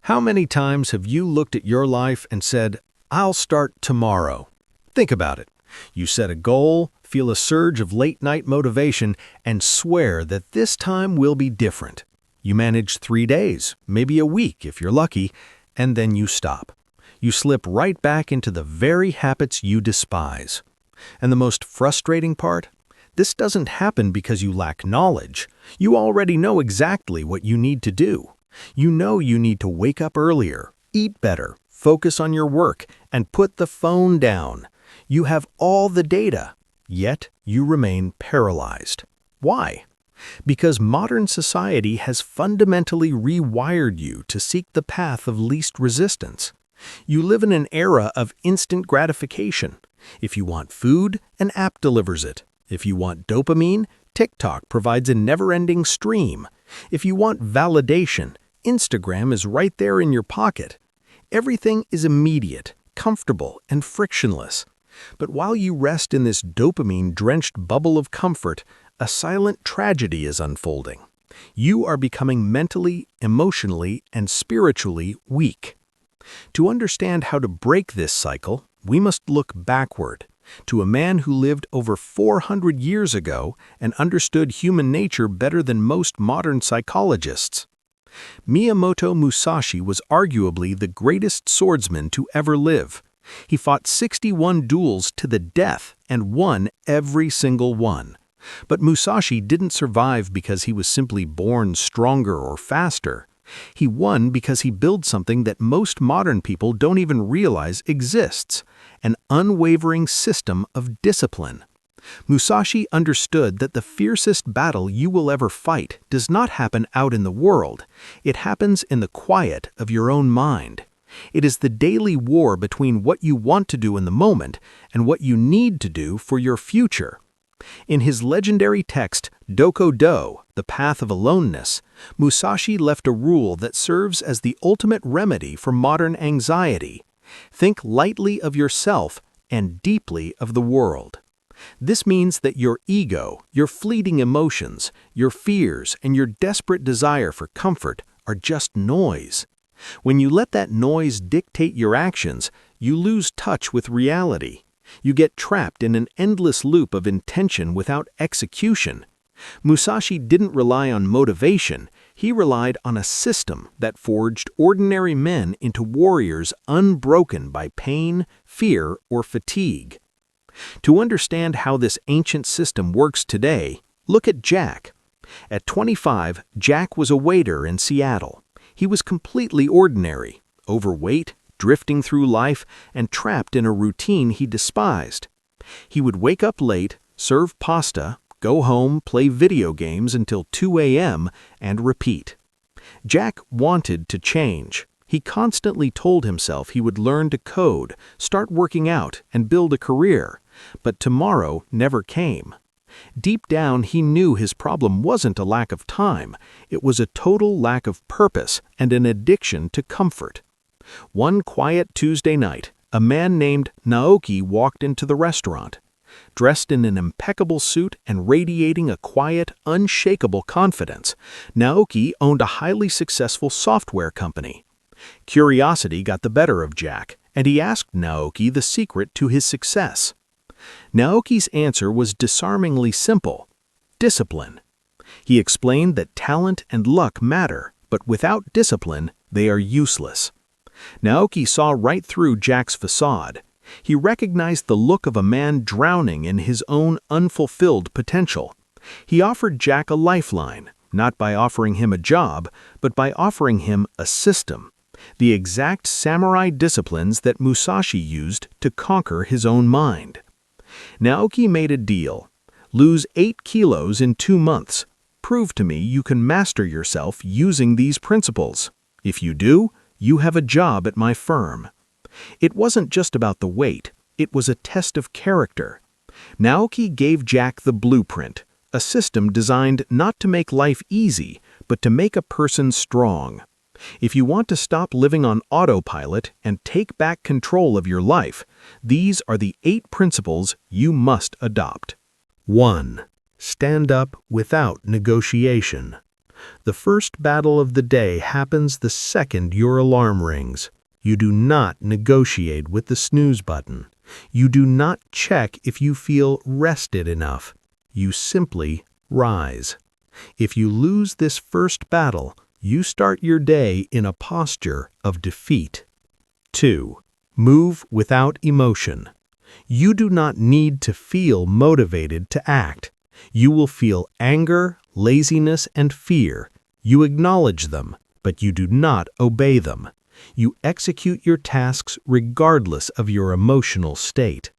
How many times have you looked at your life and said, "I'll start tomorrow"? Think about it. You set a goal, feel a surge of late-night motivation, and swear that this time will be different. You manage 3 days, maybe a week if you're lucky, and then you stop. You slip right back into the very habits you despise. And the most frustrating part? This doesn't happen because you lack knowledge. You already know exactly what you need to do. You know you need to wake up earlier, eat better, focus on your work, and put the phone down. You have all the data, yet you remain paralyzed. Why? Because modern society has fundamentally rewired you to seek the path of least resistance. You live in an era of instant gratification. If you want food, an app delivers it. If you want dopamine, TikTok provides a never-ending stream. If you want validation, Instagram is right there in your pocket. Everything is immediate, comfortable, and frictionless. But while you rest in this dopamine-drenched bubble of comfort, a silent tragedy is unfolding. You are becoming mentally, emotionally, and spiritually weak. To understand how to break this cycle, we must look backward, to a man who lived over 400 years ago and understood human nature better than most modern psychologists. Miyamoto Musashi was arguably the greatest swordsman to ever live. He fought 61 duels to the death and won every single one. But Musashi didn't survive because he was simply born stronger or faster. He won because he built something that most modern people don't even realize exists, an unwavering system of discipline. Musashi understood that the fiercest battle you will ever fight does not happen out in the world. It happens in the quiet of your own mind. It is the daily war between what you want to do in the moment and what you need to do for your future. In his legendary text, Do, The Path of Aloneness, Musashi left a rule that serves as the ultimate remedy for modern anxiety. Think lightly of yourself and deeply of the world. This means that your ego, your fleeting emotions, your fears, and your desperate desire for comfort are just noise. When you let that noise dictate your actions, you lose touch with reality. You get trapped in an endless loop of intention without execution. Musashi didn't rely on motivation, he relied on a system that forged ordinary men into warriors unbroken by pain, fear, or fatigue. To understand how this ancient system works today, look at Jack. At 25, Jack was a waiter in Seattle. He was completely ordinary, overweight, drifting through life, and trapped in a routine he despised. He would wake up late, serve pasta, go home, play video games until 2 a.m., and repeat. Jack wanted to change. He constantly told himself he would learn to code, start working out, and build a career. But tomorrow never came. Deep down, he knew his problem wasn't a lack of time. It was a total lack of purpose and an addiction to comfort. One quiet Tuesday night, a man named Naoki walked into the restaurant. Dressed in an impeccable suit and radiating a quiet, unshakable confidence, Naoki owned a highly successful software company. Curiosity got the better of Jack, and he asked Naoki the secret to his success. Naoki's answer was disarmingly simple: discipline. He explained that talent and luck matter, but without discipline, they are useless. Naoki saw right through Jack's facade. He recognized the look of a man drowning in his own unfulfilled potential. He offered Jack a lifeline, not by offering him a job, but by offering him a system. The exact samurai disciplines that Musashi used to conquer his own mind. Naoki made a deal. Lose 8 kilos in 2 months. Prove to me you can master yourself using these principles. If you do, you have a job at my firm. It wasn't just about the weight, it was a test of character. Naoki gave Jack the blueprint, a system designed not to make life easy, but to make a person strong. If you want to stop living on autopilot and take back control of your life, these are the 8 principles you must adopt. 1. Stand up without negotiation. The first battle of the day happens the second your alarm rings. You do not negotiate with the snooze button. You do not check if you feel rested enough. You simply rise. If you lose this first battle, you start your day in a posture of defeat. 2. Move without emotion. You do not need to feel motivated to act. You will feel anger, laziness, and fear. You acknowledge them, but you do not obey them. You execute your tasks regardless of your emotional state.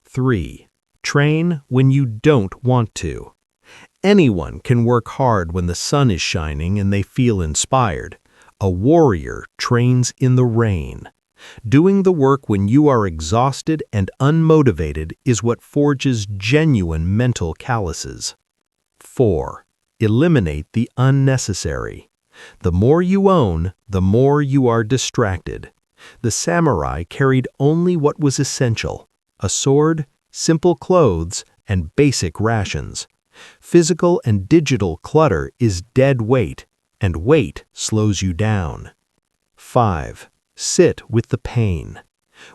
3. Train when you don't want to. Anyone can work hard when the sun is shining and they feel inspired. A warrior trains in the rain. Doing the work when you are exhausted and unmotivated is what forges genuine mental calluses. 4. Eliminate the unnecessary. The more you own, the more you are distracted. The samurai carried only what was essential: a sword, simple clothes, and basic rations. Physical and digital clutter is dead weight, and weight slows you down. 5. Sit with the pain.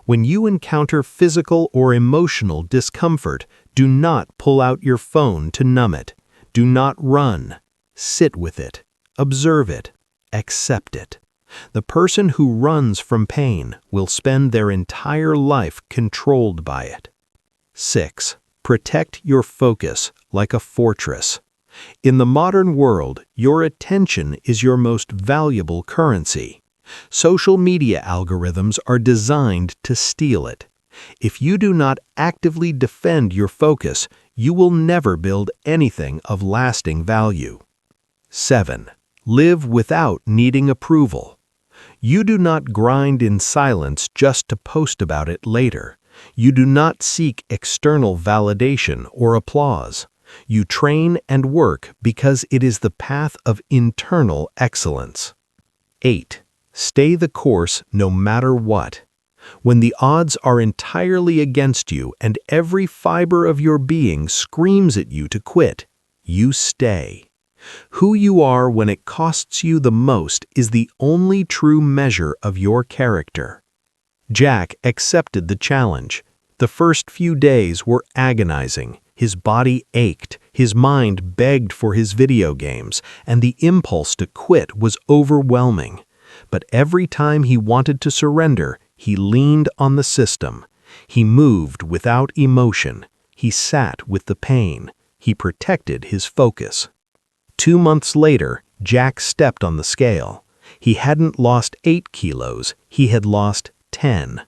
When you encounter physical or emotional discomfort, do not pull out your phone to numb it. Do not run. Sit with it. Observe it. Accept it. The person who runs from pain will spend their entire life controlled by it. 6. Protect your focus like a fortress. In the modern world, your attention is your most valuable currency. Social media algorithms are designed to steal it. If you do not actively defend your focus, you will never build anything of lasting value. 7. Live without needing approval. You do not grind in silence just to post about it later. You do not seek external validation or applause. You train and work because it is the path of internal excellence. 8. Stay the course no matter what. When the odds are entirely against you and every fiber of your being screams at you to quit, you stay. Who you are when it costs you the most is the only true measure of your character. Jack accepted the challenge. The first few days were agonizing. His body ached, his mind begged for his video games, and the impulse to quit was overwhelming. But every time he wanted to surrender, he leaned on the system. He moved without emotion. He sat with the pain. He protected his focus. 2 months later, Jack stepped on the scale. He hadn't lost 8 kilos, he had lost 10.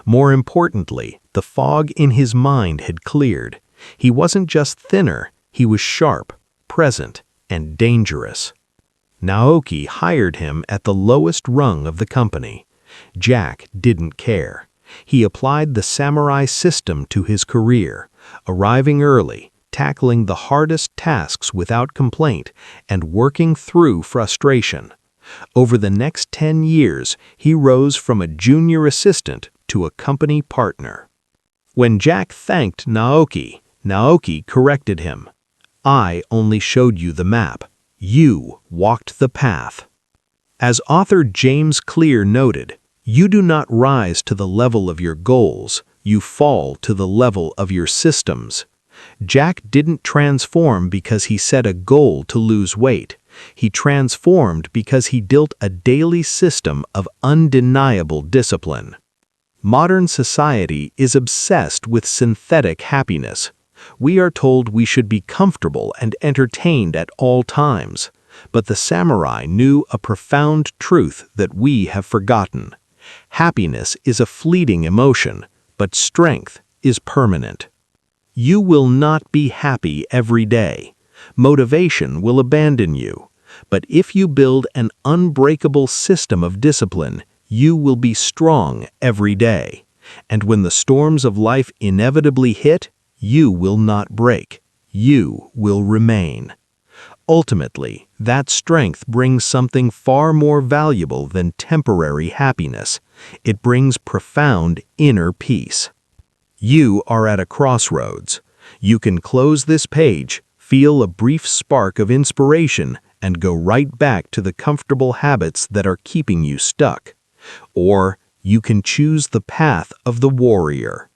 More importantly, the fog in his mind had cleared. He wasn't just thinner, he was sharp, present, and dangerous. Naoki hired him at the lowest rung of the company. Jack didn't care. He applied the samurai system to his career, arriving early, tackling the hardest tasks without complaint, and working through frustration. Over the next 10 years, he rose from a junior assistant to a company partner. When Jack thanked Naoki, Naoki corrected him. "I only showed you the map. You walked the path." As author James Clear noted, you do not rise to the level of your goals, you fall to the level of your systems. Jack didn't transform because he set a goal to lose weight. He transformed because he built a daily system of undeniable discipline. Modern society is obsessed with synthetic happiness. We are told we should be comfortable and entertained at all times. But the samurai knew a profound truth that we have forgotten. Happiness is a fleeting emotion, but strength is permanent. You will not be happy every day. Motivation will abandon you. But if you build an unbreakable system of discipline, you will be strong every day. And when the storms of life inevitably hit, you will not break. You will remain. Ultimately, that strength brings something far more valuable than temporary happiness. It brings profound inner peace. You are at a crossroads. You can close this page, feel a brief spark of inspiration, and go right back to the comfortable habits that are keeping you stuck. Or you can choose the path of the warrior.